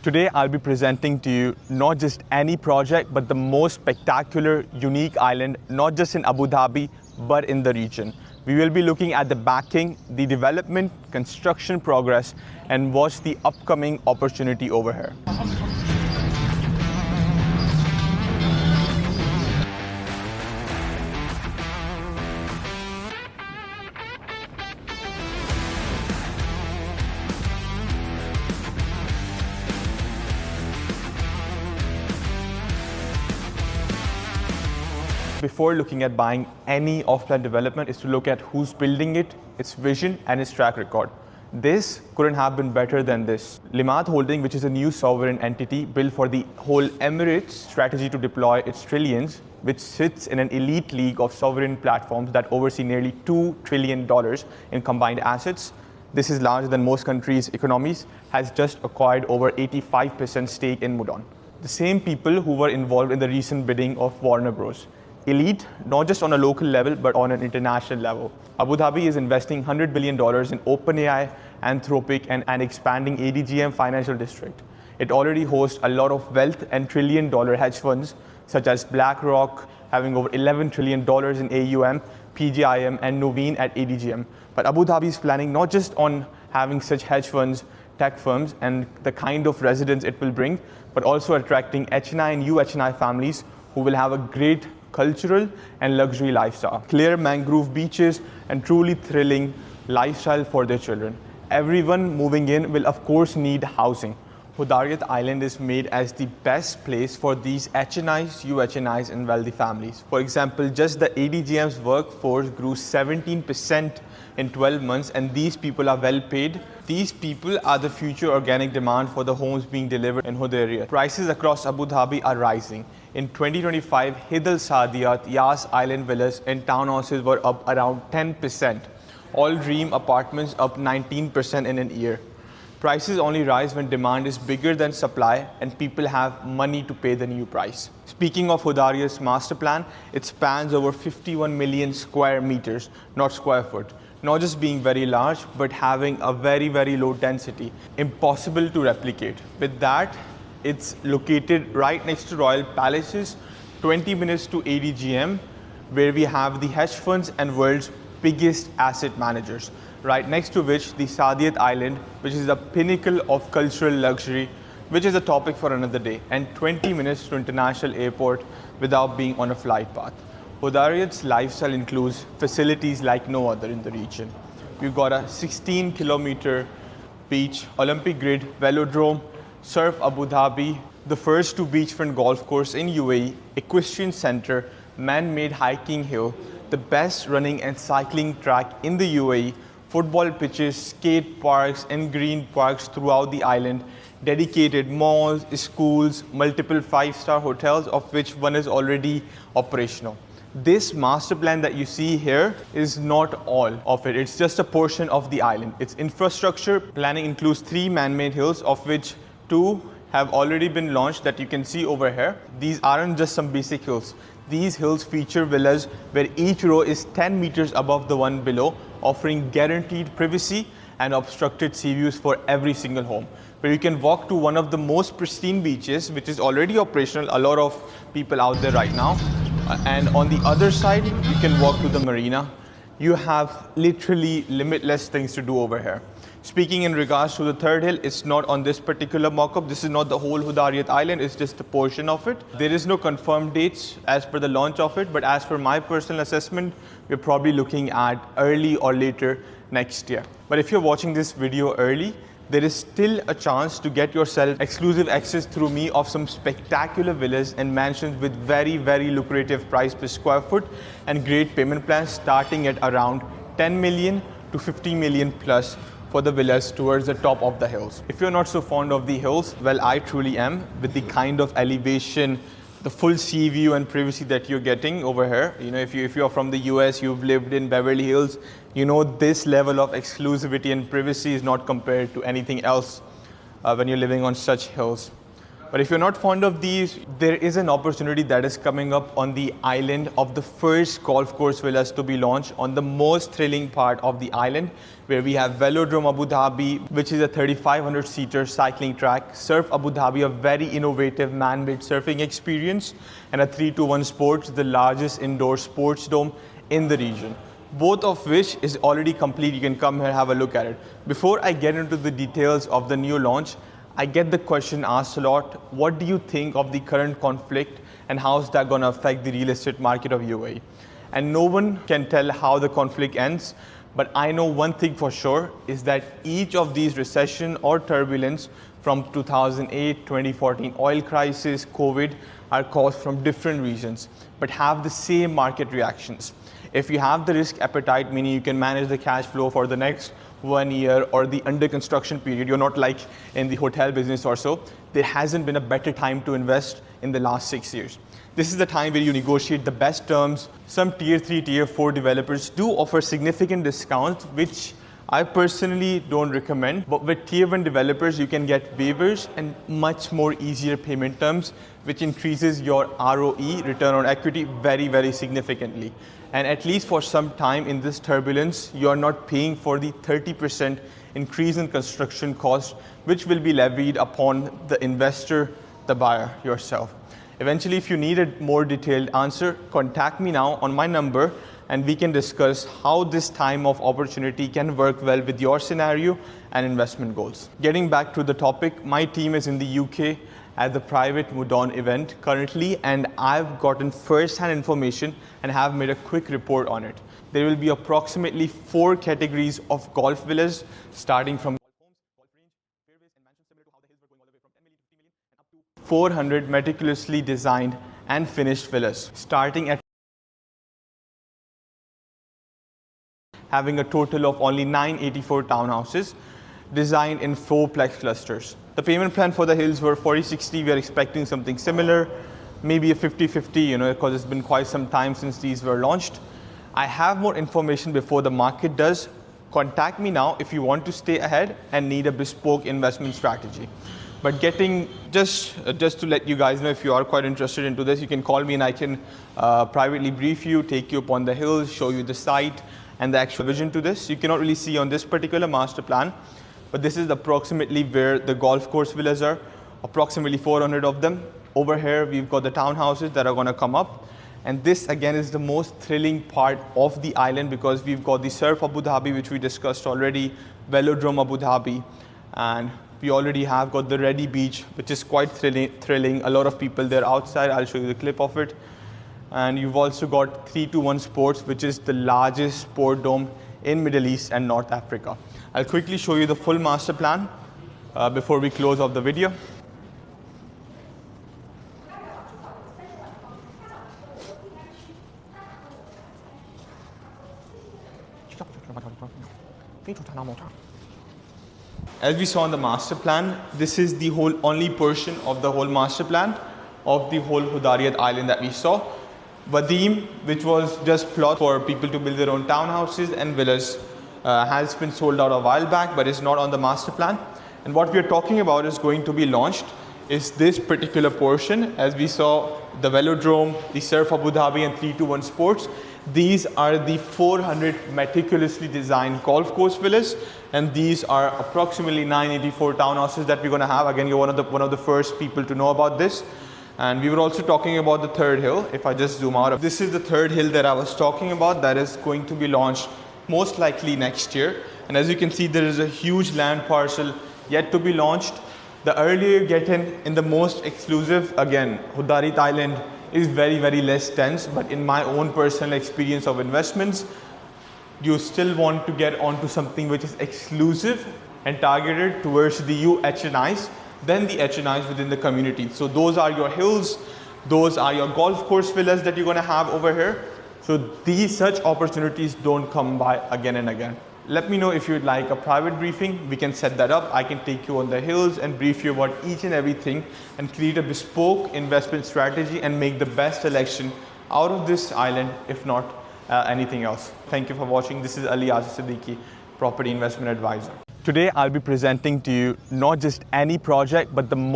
Today I'll be presenting to you not just any project, but the most spectacular, unique island, not just in Abu Dhabi, but in the region. We will be looking at the backing, the development, construction progress, and what's the upcoming opportunity over here. Before looking at buying any off-plan development is to look at who's building it, its vision and its track record. This couldn't have been better than this. Limat Holding, which is a new sovereign entity built for the whole Emirates strategy to deploy its trillions, which sits in an elite league of sovereign platforms that oversee nearly $2 trillion in combined assets. This is larger than most countries' economies, has just acquired over 85% stake in Modon. The same people who were involved in the recent bidding of Warner Bros. Elite, not just on a local level, but on an international level. Abu Dhabi is investing $100 billion in OpenAI, Anthropic, and expanding ADGM financial district. It already hosts a lot of wealth and trillion-dollar hedge funds, such as BlackRock, having over $11 trillion in AUM, PGIM, and Nuveen at ADGM. But Abu Dhabi is planning not just on having such hedge funds, tech firms, and the kind of residents it will bring, but also attracting HNI and UHNI families who will have a great cultural and luxury lifestyle. Clear mangrove beaches and truly thrilling lifestyle for their children. Everyone moving in will of course need housing. Hudayriyat Island is made as the best place for these HNIs, UHNIs and wealthy families. For example, just the ADGM's workforce grew 17% in 12 months and these people are well paid. These people are the future organic demand for the homes being delivered in Hudayriyat. Prices across Abu Dhabi are rising. In 2025, Hudayriyat, Yas Island villas and townhouses were up around 10%. All dream apartments up 19% in a year. Prices only rise when demand is bigger than supply and people have money to pay the new price. Speaking of Hudayriyat's master plan, it spans over 51 million square meters, not square foot. Not just being very large, but having a very, very low density. Impossible to replicate. With that, it's located right next to Royal Palaces, 20 minutes to ADGM, where we have the hedge funds and world's biggest asset managers. Right next to which the Hudayriyat Island, which is the pinnacle of cultural luxury, which is a topic for another day, and 20 minutes to international airport without being on a flight path. Hudayriyat's lifestyle includes facilities like no other in the region. We've got a 16-kilometer beach, Olympic grid, velodrome, Surf Abu Dhabi, the first two beachfront golf course in UAE, equestrian center, man-made hiking hill, the best running and cycling track in the UAE, football pitches, skate parks and green parks throughout the island, dedicated malls, schools, multiple five-star hotels, of which one is already operational. This master plan that you see here is not all of it. It's just a portion of the island. Its infrastructure planning includes 3 man-made hills, of which 2 have already been launched that you can see over here. These aren't just some basic hills. These hills feature villas where each row is 10 meters above the one below, offering guaranteed privacy and obstructed sea views for every single home. Where you can walk to one of the most pristine beaches, which is already operational, a lot of people out there right now. And on the other side, you can walk to the marina. You have literally limitless things to do over here. Speaking in regards to the third hill, it's not on this particular mock-up. This is not the whole Hudayriyat Island, it's just a portion of it. There is no confirmed dates as per the launch of it, but as per my personal assessment, we're probably looking at early or later next year. But if you're watching this video early, there is still a chance to get yourself exclusive access through me of some spectacular villas and mansions with very, very lucrative price per square foot and great payment plans starting at around 10 million to 50 million plus for the villas towards the top of the hills. If you're not so fond of the hills, well, I truly am, with the kind of elevation, the full sea view and privacy that you're getting over here. You know, if you're from the US, you've lived in Beverly Hills, you know this level of exclusivity and privacy is not compared to anything else when you're living on such hills. But if you're not fond of these, there is an opportunity that is coming up on the island of the first golf course villas to be launched on the most thrilling part of the island, where we have Velodrome Abu Dhabi, which is a 3,500-seater cycling track, Surf Abu Dhabi, a very innovative man-made surfing experience, and a 321 Sports, the largest indoor sports dome in the region. Both of which is already complete. You can come here, have a look at it. Before I get into the details of the new launch, I get the question asked a lot, what do you think of the current conflict and how is that going to affect the real estate market of UAE? And no one can tell how the conflict ends, but I know one thing for sure is that each of these recession or turbulence from 2008, 2014 oil crisis, COVID are caused from different reasons, but have the same market reactions. If you have the risk appetite, meaning you can manage the cash flow for the next 1 year or the under construction period, you're not like in the hotel business or so, there hasn't been a better time to invest in the last 6 years. This is the time where you negotiate the best terms. Some tier 3, tier 4 developers do offer significant discounts, which I personally don't recommend. But with tier 1 developers, you can get waivers and much more easier payment terms, which increases your ROE, return on equity, very, very significantly. And at least for some time in this turbulence, you are not paying for the 30% increase in construction cost, which will be levied upon the investor, the buyer, yourself. Eventually, if you need a more detailed answer, contact me now on my number and we can discuss how this time of opportunity can work well with your scenario and investment goals. Getting back to the topic, my team is in the UK at the private Modon event currently, and I've gotten first-hand information and have made a quick report on it. There will be approximately 4 categories of golf villas, starting from 400 meticulously designed and finished villas, starting at having a total of only 984 townhouses designed in 4-plex clusters. The payment plan for the hills were 40-60. We are expecting something similar, maybe a 50-50, because it's been quite some time since these were launched. I have more information before the market does. Contact me now if you want to stay ahead and need a bespoke investment strategy. But just to let you guys know, if you are quite interested into this, you can call me and I can privately brief you, take you up on the hills, show you the site and the actual vision to this. You cannot really see on this particular master plan, but this is approximately where the golf course villas are, approximately 400 of them. Over here, we've got the townhouses that are going to come up. And this again is the most thrilling part of the island, because we've got the Surf Abu Dhabi, which we discussed already, Velodrome Abu Dhabi, and we already have got the Ready Beach, which is quite thrilling. A lot of people there outside. I'll show you the clip of it. And you've also got 321 Sports, which is the largest sport dome in Middle East and North Africa. I'll quickly show you the full master plan before we close off the video. As we saw in the master plan, this is the only portion of the whole master plan of the whole Hudayriyat Island that we saw. Vadim, which was just plot for people to build their own townhouses and villas, has been sold out a while back, but is not on the master plan. And what we are talking about is going to be launched is this particular portion. As we saw, the Velodrome, the Surf Abu Dhabi and 321 Sports. These are the 400 meticulously designed golf course villas, and these are approximately 984 townhouses that we're going to have. Again, you're one of the first people to know about this. And we were also talking about the third hill. If I just zoom out, this is the third hill that I was talking about that is going to be launched most likely next year. And as you can see, there is a huge land parcel yet to be launched. The earlier you get in the most exclusive, again, Hudayriyat Island is very, very less dense, but in my own personal experience of investments, you still want to get onto something which is exclusive and targeted towards the HNIs, then the HNIs within the community. So those are your hills, those are your golf course villas that you're going to have over here. So such opportunities don't come by again and again. Let me know if you'd like a private briefing. We can set that up. I can take you on the hills and brief you about each and everything and create a bespoke investment strategy and make the best selection out of this island, if not anything else. Thank you for watching. This is Ali Siddiqui, Property Investment Advisor. Today, I'll be presenting to you not just any project, but the most